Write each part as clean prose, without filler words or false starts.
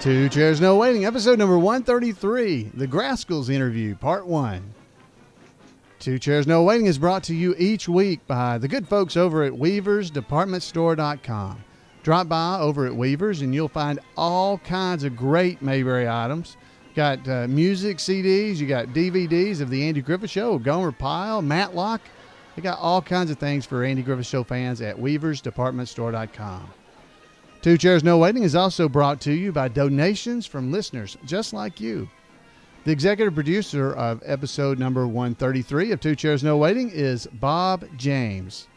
Two Chairs No Waiting, episode number 133, the Grascals interview, part 1. Two Chairs No Waiting is brought to you each week by the good folks over at weaversdepartmentstore.com. Drop by over at Weavers and you'll find all kinds of great Mayberry items. Got music CDs, you got DVDs of the Andy Griffith Show, Gomer Pyle, Matlock. They got all kinds of things for Andy Griffith Show fans at weaversdepartmentstore.com. Two Chairs No Waiting is also brought to you by donations from listeners just like you. The executive producer of episode number 133 of Two Chairs No Waiting is Bob James.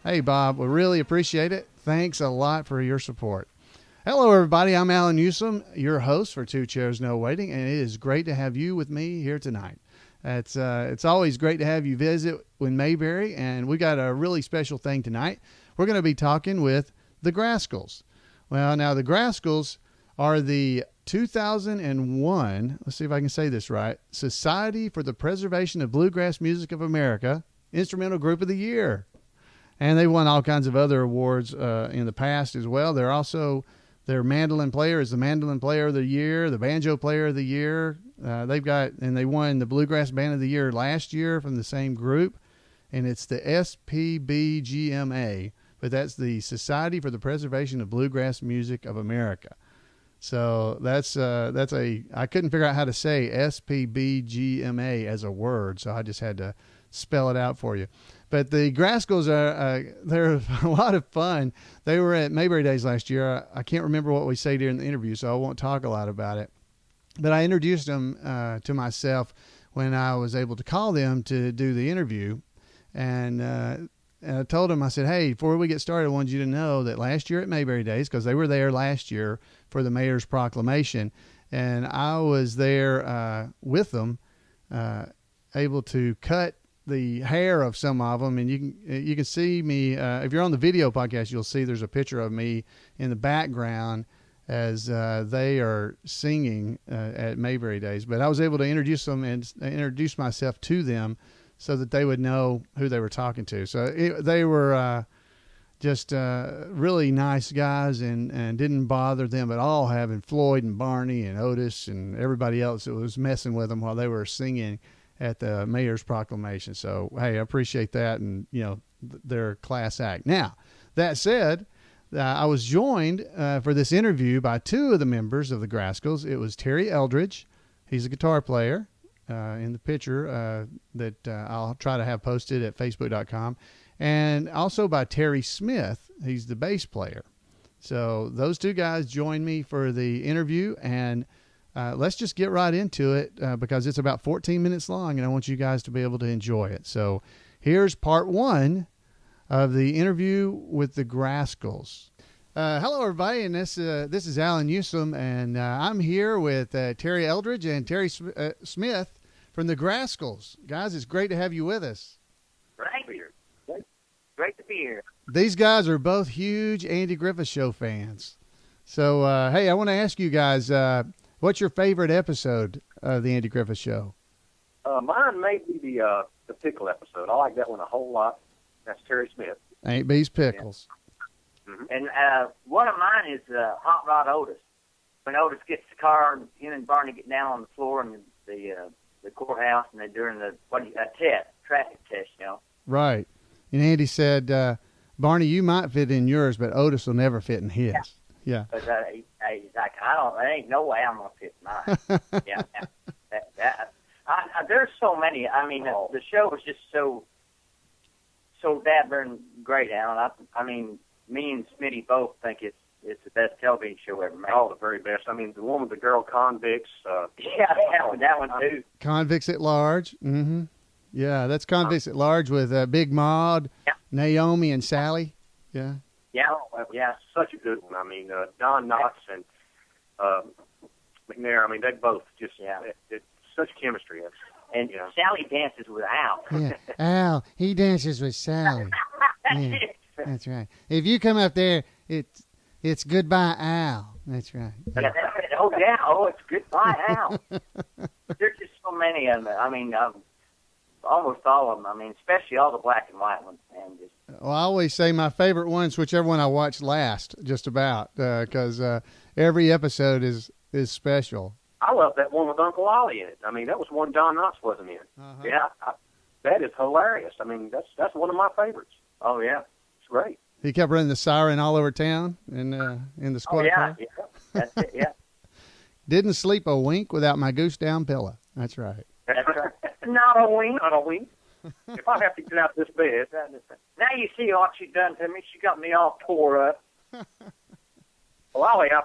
Hey, Bob, we really appreciate it. Thanks a lot for your support. Hello, everybody. I'm Allan Newsome, your host for Two Chairs No Waiting, and it is great to have you with me here tonight. It's always great to have you visit with Mayberry, and we got a really special thing tonight. We're going to be talking with the Grascals. Well, now the Grascals are the 2001, let's see if I can say this right, Society for the Preservation of Bluegrass Music of America Instrumental Group of the Year. And they won all kinds of other awards in the past as well. They're also, their mandolin player is the Mandolin Player of the Year, the Banjo Player of the Year. They won the Bluegrass Band of the Year last year from the same group. And it's the SPBGMA. But that's the Society for the Preservation of Bluegrass Music of America. So I couldn't figure out how to say SPBGMA as a word, so I just had to spell it out for you. But the Grascals they're a lot of fun. They were at Mayberry Days last year. I can't remember what we say during the interview, so I won't talk a lot about it. But I introduced them to myself when I was able to call them to do the interview. And I told them, I said, hey, before we get started, I wanted you to know that last year at Mayberry Days, because they were there last year for the mayor's proclamation, and I was there with them, able to cut the hair of some of them. And you can see me, if you're on the video podcast, you'll see there's a picture of me in the background as they are singing at Mayberry Days. But I was able to introduce them and introduce myself to them, so that they would know who they were talking to. So they were just really nice guys and didn't bother them at all having Floyd and Barney and Otis and everybody else that was messing with them while they were singing at the mayor's proclamation. So, hey, I appreciate that, and, they're a class act. Now, that said, I was joined for this interview by two of the members of the Grascals. It was Terry Eldredge. He's a guitar player. In the picture that I'll try to have posted at facebook.com, and also by Terry Smith. He's the bass player. So those two guys joined me for the interview, and let's just get right into it because it's about 14 minutes long, and I want you guys to be able to enjoy it. So here's part 1 of the interview with the Grascals. Hello, everybody, and this is Allan Newsome, and I'm here with Terry Eldredge and Terry Smith from the Grascals. Guys, it's great to have you with us. Right. Great to be here. These guys are both huge Andy Griffith Show fans. So, hey, I want to ask you guys, what's your favorite episode of the Andy Griffith Show? Mine may be the pickle episode. I like that one a whole lot. That's Terry Smith. Ain't Bees Pickles. Yeah. Mm-hmm. And one of mine is Hot Rod Otis. When Otis gets the car, and him and Barney get down on the floor in the courthouse, and they're doing a traffic test, Right. And Andy said, Barney, you might fit in yours, but Otis will never fit in his. Yeah. He's like, there ain't no way I'm going to fit mine. Yeah. There's so many. I mean, the show was just so dapper great, Allan. I mean, me and Smitty both think it's the best television show ever made. Oh, the very best. I mean, the one with the girl convicts. Yeah, that one too. Convicts at Large. Mm-hmm. Yeah, that's Convicts at Large with Big Maud, Naomi, and Sally. Yeah. Yeah, such a good one. I mean, Don Knotts and McNair. I mean, they both just it's such chemistry. And Sally dances with Al. Yeah, Al, he dances with Sally. Yeah, that's right. If you come up there, it's goodbye, Al. That's right. Yeah. It's goodbye, Al. There's just so many of them. I mean, almost all of them. I mean, especially all the black and white ones. And just. Well, I always say my favorite one's whichever one I watch last, just about, because every episode is is special. I love that one with Uncle Ollie in it. I mean, that was one Don Knotts wasn't in. Uh-huh. Yeah, that is hilarious. I mean, that's one of my favorites. Oh yeah, it's great. He kept running the siren all over town in the squad car. Yeah, that's it. Yeah. Didn't sleep a wink without my goose down pillow. That's right. That's right. Not a wink. Not a wink. If I have to get out of this bed. Now you see what she done to me. She got me all tore up. Well, Ollie, I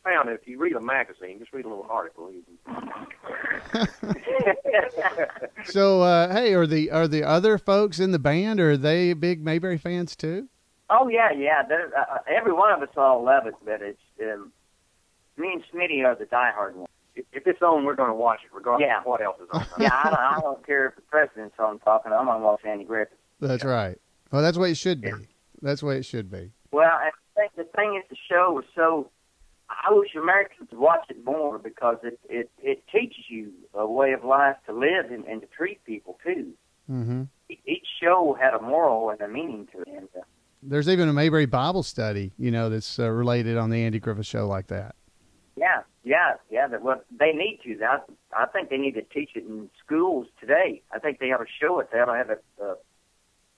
found if you read a magazine, just read a little article. So, hey, are the other folks in the band, are they big Mayberry fans too? Oh yeah. Every one of us all love it, but it's me and Smitty are the diehard ones. If it's on, we're going to watch it, regardless of what else is on. Yeah, I don't care if the president's on talking. I'm going to watch Andy Griffith. That's right. Well, that's the way it should be. That's the way it should be. Well, I think the thing is, the show was so. I wish Americans would watch it more because it teaches you a way of life to live and to treat people too. Mm-hmm. Each show had a moral and a meaning to it. And, there's even a Mayberry Bible study, that's related on the Andy Griffith Show like that. Yeah. Well, they need to. I think they need to teach it in schools today. I think they ought to show it. They ought to have a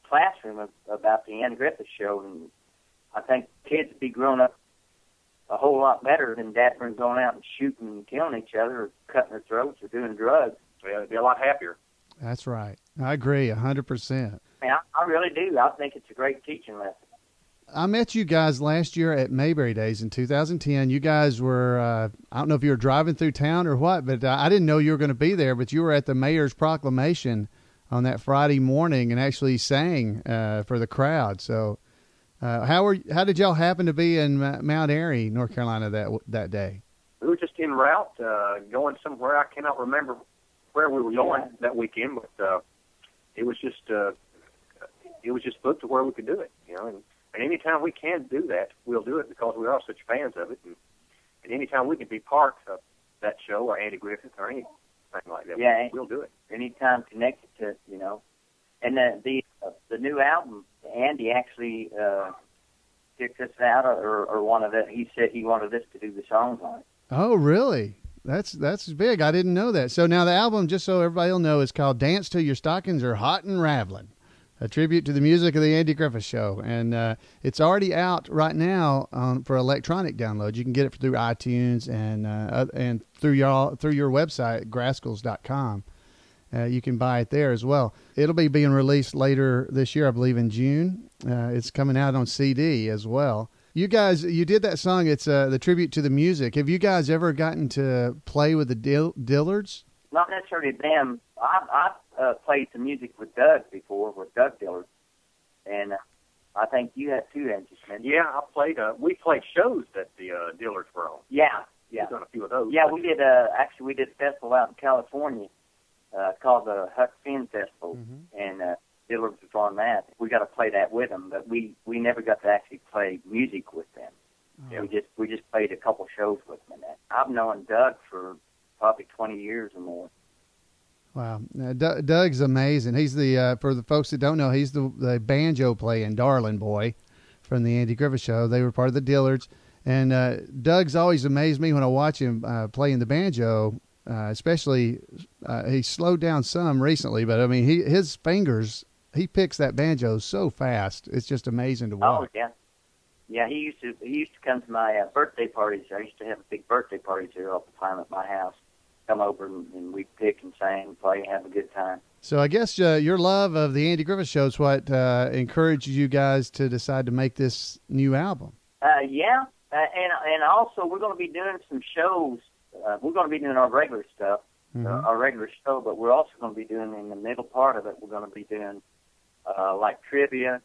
classroom about the Andy Griffith Show, and I think kids would be growing up a whole lot better than dappering going out and shooting and killing each other or cutting their throats or doing drugs. Yeah, they'd be a lot happier. That's right. I agree 100%. I really do. I think it's a great teaching lesson. I met you guys last year at Mayberry Days in 2010. You guys were, I don't know if you were driving through town or what, but I didn't know you were going to be there, but you were at the mayor's proclamation on that Friday morning and actually sang for the crowd. So how did y'all happen to be in Mount Airy, North Carolina that day? We were just en route, going somewhere. I cannot remember where we were going that weekend, but it was just booked to where we could do it, And anytime we can do that, we'll do it because we are such fans of it. And anytime we can be part of that show or Andy Griffith or anything like that, we'll do it. Anytime connected to it, And the new album, Andy actually picked us out, or one of it. He said he wanted us to do the songs on it. Oh, really? That's big. I didn't know that. So now the album, just so everybody will know, is called Dance Till Your Stockings Are Hot and Raveling, a tribute to the music of the Andy Griffith Show. And it's already out right now for electronic download. You can get it through iTunes and through your website, Grascals.com. You can buy it there as well. It'll be being released later this year, I believe in June. It's coming out on CD as well. You guys, you did that song. It's the tribute to the music. Have you guys ever gotten to play with the Dillards? Not necessarily them. I've played some music with Doug before, with Doug Dillard, and I think you have too, Angie Smith. Yeah, I played. We played shows that the Dillards were on. Yeah. We've done a few of those. Yeah, we did. Actually, we did a festival out in California called the Huck Finn Festival, and Dillards was on that. We got to play that with them, but we never got to actually play music with them. Oh. We just played a couple shows with them. And that. I've known Doug for probably 20 years or more. Wow, Doug's amazing. He's the for the folks that don't know, he's the banjo playing darling boy from the Andy Griffith Show. They were part of the Dillards, and Doug's always amazed me when I watch him playing the banjo. Especially, he slowed down some recently, but I mean, his fingers, he picks that banjo so fast. It's just amazing to watch. Oh yeah. He used to come to my birthday parties. I used to have big birthday parties here all the time at my house. Come over and we'd pick and sing, play, and have a good time. So I guess your love of the Andy Griffith Show is what encouraged you guys to decide to make this new album. Yeah, and also we're going to be doing some shows. We're going to be doing our regular stuff, our regular show, but we're also going to be doing, in the middle part of it, we're going to be doing like trivia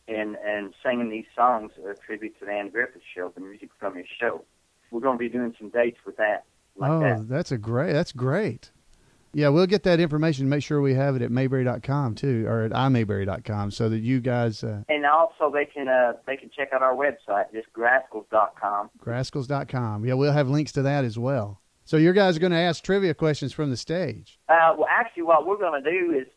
and singing these songs, tribute to the Andy Griffith Show, the music from his show. We're going to be doing some dates with that. That's great. Yeah, we'll get that information and make sure we have it at Mayberry.com too, or at iMayberry.com, so that you guys... and also they can check out our website, just Grascals.com. Grascals.com. Yeah, we'll have links to that as well. So your guys are going to ask trivia questions from the stage. Well, actually, what we're going to do is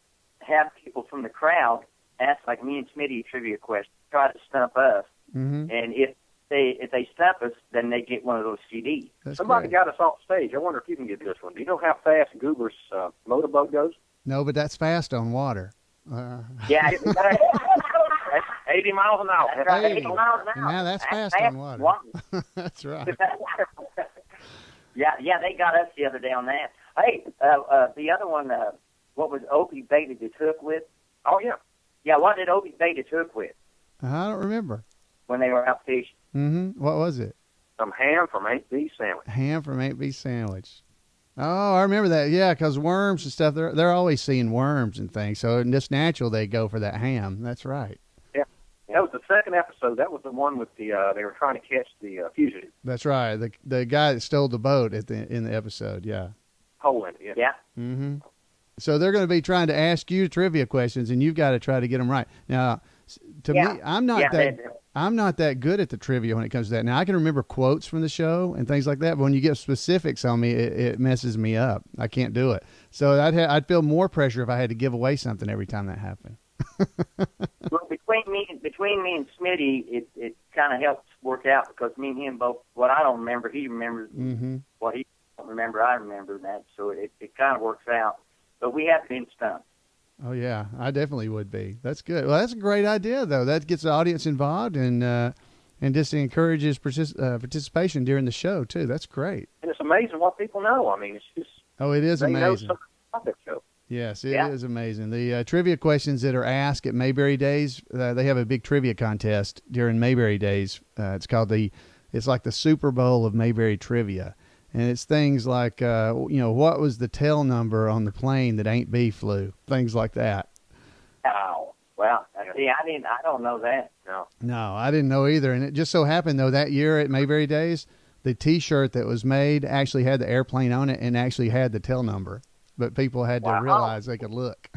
have people from the crowd ask, like me and Smitty, trivia questions, try to stump us. Mm-hmm. And if they stump us, then they get one of those CDs. Somebody got us off stage. I wonder if you can get this one. Do you know how fast Goober's motorboat goes? No, but that's fast on water. Yeah. 80 miles an hour. That's right, 80 miles an hour. Now that's fast on water. That's right. Yeah, they got us the other day on that. Hey, the other one, what was Opie baited his hook with? Oh, yeah. Yeah, what did Opie bait his hook with I don't remember. when they were out fishing? What was it? Some ham from 8B sandwich. Ham from 8B sandwich. Oh, I remember that. Yeah, because worms and stuff, they're always seeing worms and things. So it's just natural they go for that ham. That's right. Yeah. That was the second episode. That was the one with the they were trying to catch the fugitive. That's right. The guy that stole the boat in the episode. Yeah. Hole in it. Yeah. Mm-hmm. So they're going to be trying to ask you trivia questions, and you've got to try to get them right. Now, to me, I'm not that good at the trivia when it comes to that. Now, I can remember quotes from the show and things like that, but when you get specifics on me, it messes me up. I can't do it. So I'd feel more pressure if I had to give away something every time that happened. Well, between me and Smitty, it kind of helps work out because me and him both, what I don't remember, he remembers. Mm-hmm. What he don't remember, I remember that. So it kind of works out. But we have been stumped. Oh, yeah, I definitely would be. That's good. Well, that's a great idea, though. That gets the audience involved and just encourages participation during the show, too. That's great. And it's amazing what people know. I mean, it's just... Oh, it is amazing. They know something about that show. Yes, it is amazing. The trivia questions that are asked at Mayberry Days, they have a big trivia contest during Mayberry Days. It's like the Super Bowl of Mayberry trivia. And it's things like, what was the tail number on the plane that Aunt Bee flew? Things like that. Oh, well, see, I don't know that. No, I didn't know either. And it just so happened, though, that year at Mayberry Days, the T-shirt that was made actually had the airplane on it and actually had the tail number. But people had to realize they could look.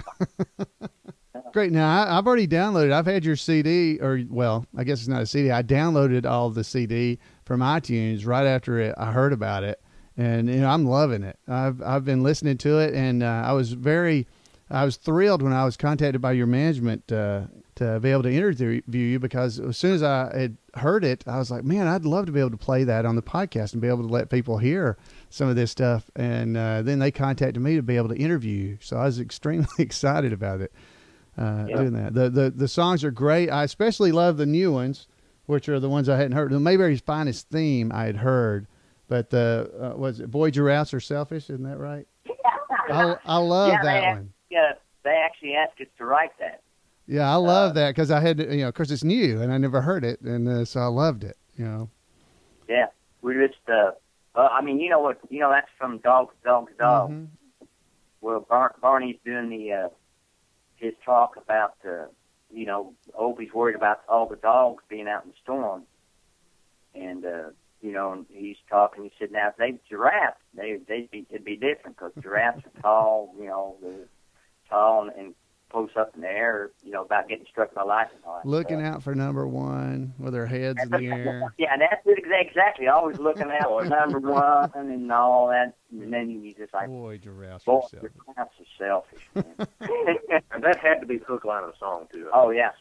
Great. Now, I've already downloaded. I've had your CD, I guess it's not a CD. I downloaded all the CD from iTunes right after I heard about it. And I'm loving it. I've been listening to it, and I was thrilled when I was contacted by your management to be able to interview you, because as soon as I had heard it, I was like, man, I'd love to be able to play that on the podcast and be able to let people hear some of this stuff. And then they contacted me to be able to interview you, so I was extremely excited about it. Doing that. The songs are great. I especially love the new ones, which are the ones I hadn't heard. The Mayberry's Finest theme I had heard. But was it Boy Giraffes Are Selfish? Isn't that right? I love that one. Yeah, they actually asked us to write that. Yeah, I love that because I had to, of course it's new and I never heard it, and so I loved it. Yeah, we just, that's from Dog to Dog to Dog. Mm-hmm. Well, Barney's doing his talk about, Opie's worried about all the dogs being out in the storm, and. And he's talking. He said, "Now, if they giraffes, it'd be different because giraffes are tall. They're tall and close up in the air. About getting struck by lightning. Looking out for number one with their heads in the air. Yeah, that's it exactly. Always looking out for number one and all that. And then you just like, boy, giraffes are selfish. Man. And that had to be the hook line of the song too. Oh yeah.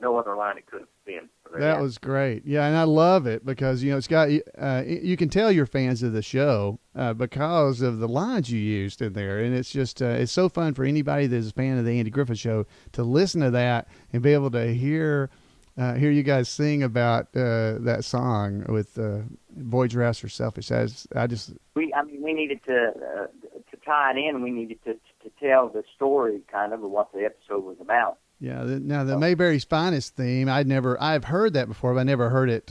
No other line it could have been. That was great. Yeah, and I love it because, it's got, you can tell you're fans of the show because of the lines you used in there. And it's just, it's so fun for anybody that's a fan of the Andy Griffith Show to listen to that and be able to hear you guys sing about that song with Boy Giraffes Are Selfish. We needed to tie it in. We needed to tell the story kind of what the episode was about. Yeah. Now the Mayberry's Finest theme, I've heard that before, but I never heard it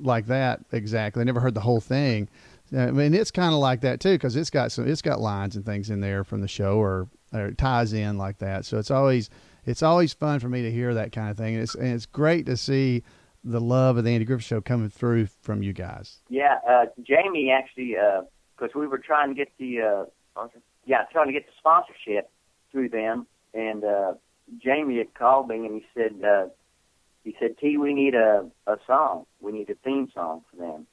like that exactly. I never heard the whole thing. It's kind of like that too, because it's got lines and things in there from the show, or it ties in like that. So it's always fun for me to hear that kind of thing, and it's great to see the love of the Andy Griffith Show coming through from you guys. Yeah, Jamie actually, because we were trying to get the sponsorship through them, and. Jamie had called me and he said, T, we need a song. We need a theme song for them.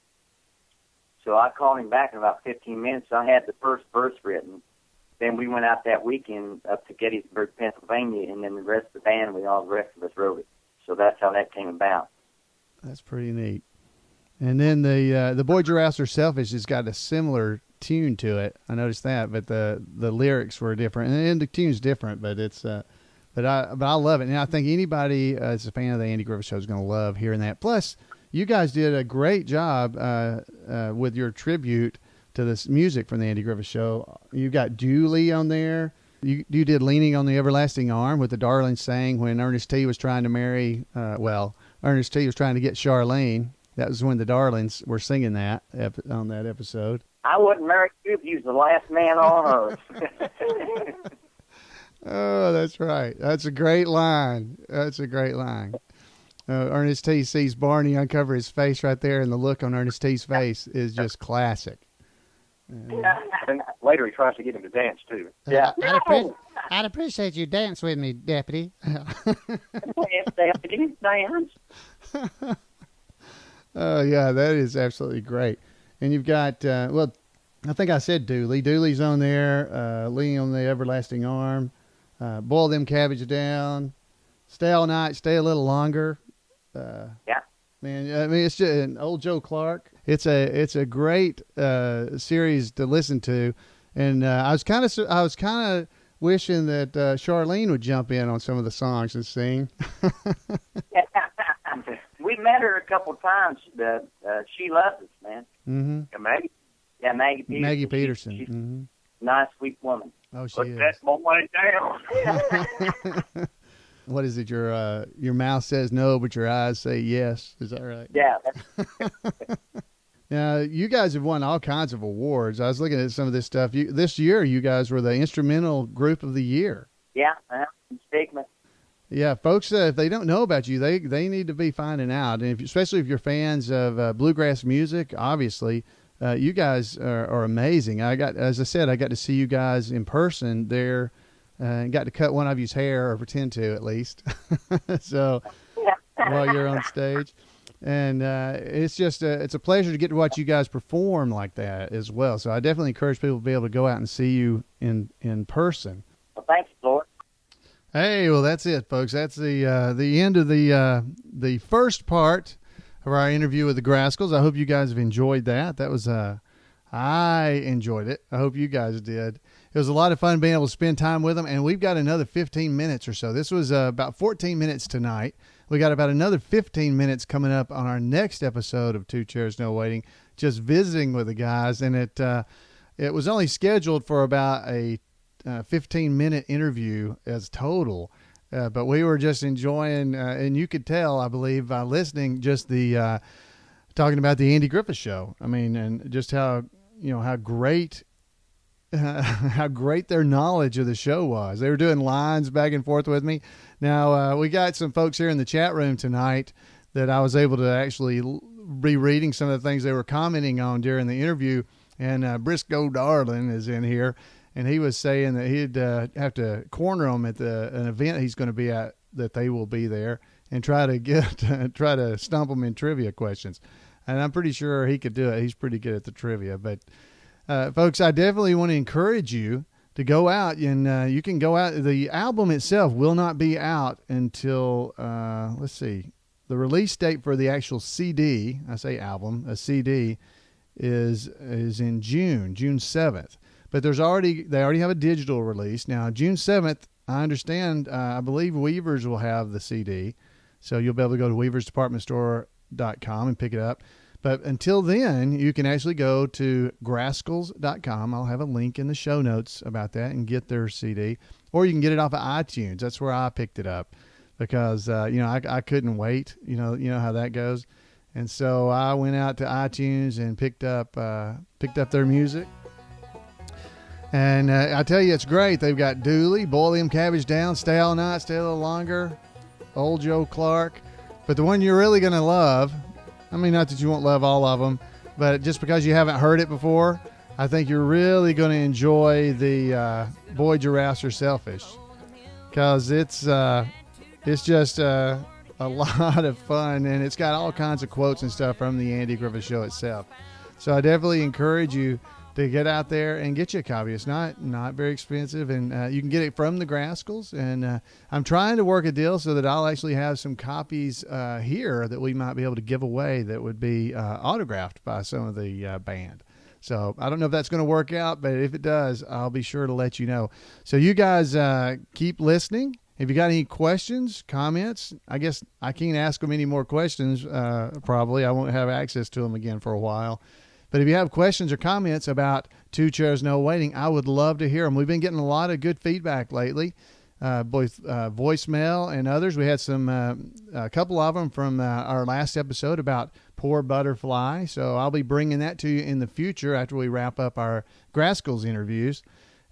So I called him back in about 15 minutes. I had the first verse written. Then we went out that weekend up to Gettysburg, Pennsylvania, and then the rest of the band, the rest of us wrote it. So that's how that came about. That's pretty neat. And then the Boy Giraffes Are Selfish has got a similar tune to it. I noticed that, but the lyrics were different, and the tune's different. But it's but I love it, and I think anybody that's a fan of the Andy Griffith Show is going to love hearing that. Plus, you guys did a great job with your tribute to this music from the Andy Griffith Show. You got Dooley on there. You did Leaning on the Everlasting Arm with the Darlings sang when Ernest T was trying to marry. Ernest T was trying to get Charlene. That was when the Darlings were singing that on that episode. I wouldn't marry you if you was the last man on earth. Oh, that's right. That's a great line. Ernest T sees Barney uncover his face right there, and the look on Ernest T's face is just classic. And later he tries to get him to dance, too. Yeah. I'd appreciate you dance with me, Deputy. Dance. Oh, yeah, that is absolutely great. And you've got, I think I said Dooley. Dooley's on there, Leaning on the Everlasting Arm, Boil Them Cabbage Down, Stay All Night, Stay a Little Longer. Yeah. Man, I mean, it's just an Old Joe Clark. It's a great series to listen to, and I was kind of wishing that Charlene would jump in on some of the songs and sing. We met her a couple of times. She loves us, man. Mm-hmm. And Maggie? Yeah, Maggie Peterson. Maggie Peterson. She's mm-hmm. a nice, sweet woman. Oh, she Put is. that boy down. What is it? Your mouth says no, but your eyes say yes. Is that right? Yeah. Now, you guys have won all kinds of awards. I was looking at some of this stuff. This year, you guys were the Instrumental Group of the Year. Yeah, Stigma. Yeah, folks, if they don't know about you, they need to be finding out. And especially if you're fans of bluegrass music, obviously, you guys are amazing. As I said, I got to see you guys in person there and got to cut one of you's hair, or pretend to at least. So while you're on stage. And it's just it's a pleasure to get to watch you guys perform like that as well. So I definitely encourage people to be able to go out and see you in person. Well, thanks, Lord. Hey, well, that's it, folks. That's the end of the first part of our interview with the Grascals. I hope you guys have enjoyed that. That was I enjoyed it. I hope you guys did. It was a lot of fun being able to spend time with them, and we've got another 15 minutes or so. This was about 14 minutes tonight. We got about another 15 minutes coming up on our next episode of Two Chairs No Waiting, just visiting with the guys, and it was only scheduled for about a 15-minute interview as total, but we were just enjoying, and you could tell, I believe, by listening, just the talking about the Andy Griffith Show. I mean, and just how great their knowledge of the show was. They were doing lines back and forth with me. Now, we got some folks here in the chat room tonight that I was able to actually be reading some of the things they were commenting on during the interview. And Briscoe Darling is in here, and he was saying that he'd have to corner them at an event he's going to be at, that they will be there, and try to stump them in trivia questions. And I'm pretty sure he could do it. He's pretty good at the trivia. But folks, I definitely want to encourage you to go out, and you can go out. The album itself will not be out until, let's see, the release date for the actual CD, I say album, a CD, is in June 7th. But they already have a digital release. Now, June 7th, I understand, I believe Weaver's will have the CD. So you'll be able to go to weaversdepartmentstore.com and pick it up. But until then, you can actually go to Grascals.com. I'll have a link in the show notes about that and get their CD. Or you can get it off of iTunes. That's where I picked it up because, I couldn't wait. You know how that goes. And so I went out to iTunes and picked up their music. And I tell you, it's great. They've got Dooley, Boil Them Cabbage Down, Stay All Night, Stay a Little Longer, Old Joe Clark. But the one you're really going to love, I mean, not that you won't love all of them, but just because you haven't heard it before, I think you're really going to enjoy the Boy Giraffes Are Selfish, because it's just a lot of fun, and it's got all kinds of quotes and stuff from the Andy Griffith Show itself. So I definitely encourage you to get out there and get you a copy. It's not very expensive, and you can get it from the Grascals. And I'm trying to work a deal so that I'll actually have some copies here that we might be able to give away that would be autographed by some of the band. So I don't know if that's going to work out, but if it does, I'll be sure to let you know. So you guys keep listening. If you got any questions, comments, I guess I can't ask them any more questions. Probably I won't have access to them again for a while. But if you have questions or comments about Two Chairs No Waiting, I would love to hear them. We've been getting a lot of good feedback lately, both voicemail and others. We had a couple of them from our last episode about Poor Butterfly. So I'll be bringing that to you in the future after we wrap up our Grascals interviews.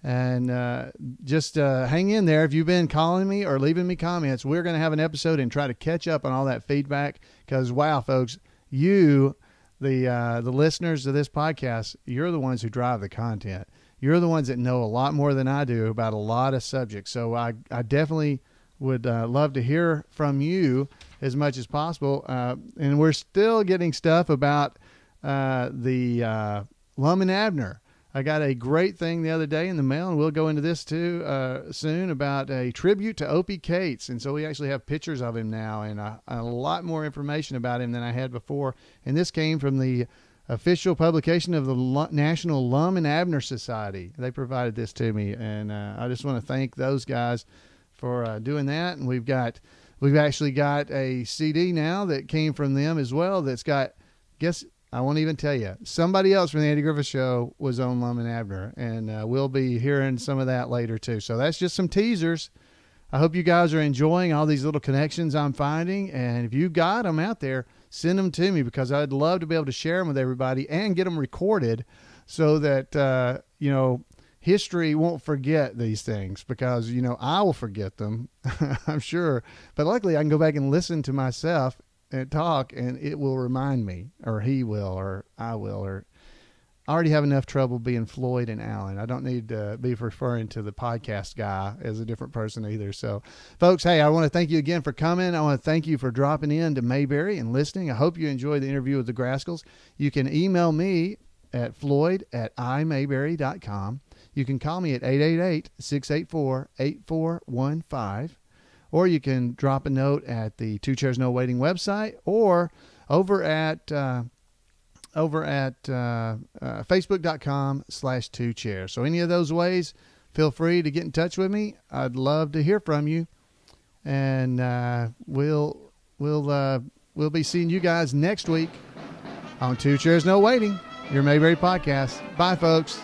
And just hang in there. If you've been calling me or leaving me comments, we're going to have an episode and try to catch up on all that feedback. Because, wow, folks, you... The listeners of this podcast, you're the ones who drive the content. You're the ones that know a lot more than I do about a lot of subjects. So I definitely would love to hear from you as much as possible. And we're still getting stuff about the Lum and Abner. I got a great thing the other day in the mail, and we'll go into this too soon, about a tribute to Opie Cates. And so we actually have pictures of him now and a lot more information about him than I had before. And this came from the official publication of the National Lum and Abner Society. They provided this to me, and I just want to thank those guys for doing that. And we've actually got a CD now that came from them as well that's got, I won't even tell you. Somebody else from the Andy Griffith Show was on Lum and Abner, and we'll be hearing some of that later too. So that's just some teasers. I hope you guys are enjoying all these little connections I'm finding, and if you got them out there, send them to me, because I'd love to be able to share them with everybody and get them recorded so that history won't forget these things, because I will forget them, I'm sure. But luckily, I can go back and listen to myself and talk, and it will remind me, or he will, or I will, or I already have enough trouble being Floyd and Allan. I don't need to be referring to the podcast guy as a different person either. So, folks, hey, I want to thank you again for coming. I want to thank you for dropping in to Mayberry and listening. I hope you enjoyed the interview with the Grascals. You can email me at floyd@imayberry.com. You can call me at 888-684-8415. Or you can drop a note at the Two Chairs No Waiting website, or over at facebook.com/2chairs. So any of those ways, feel free to get in touch with me. I'd love to hear from you. And we'll be seeing you guys next week on Two Chairs No Waiting, your Mayberry podcast. Bye, folks.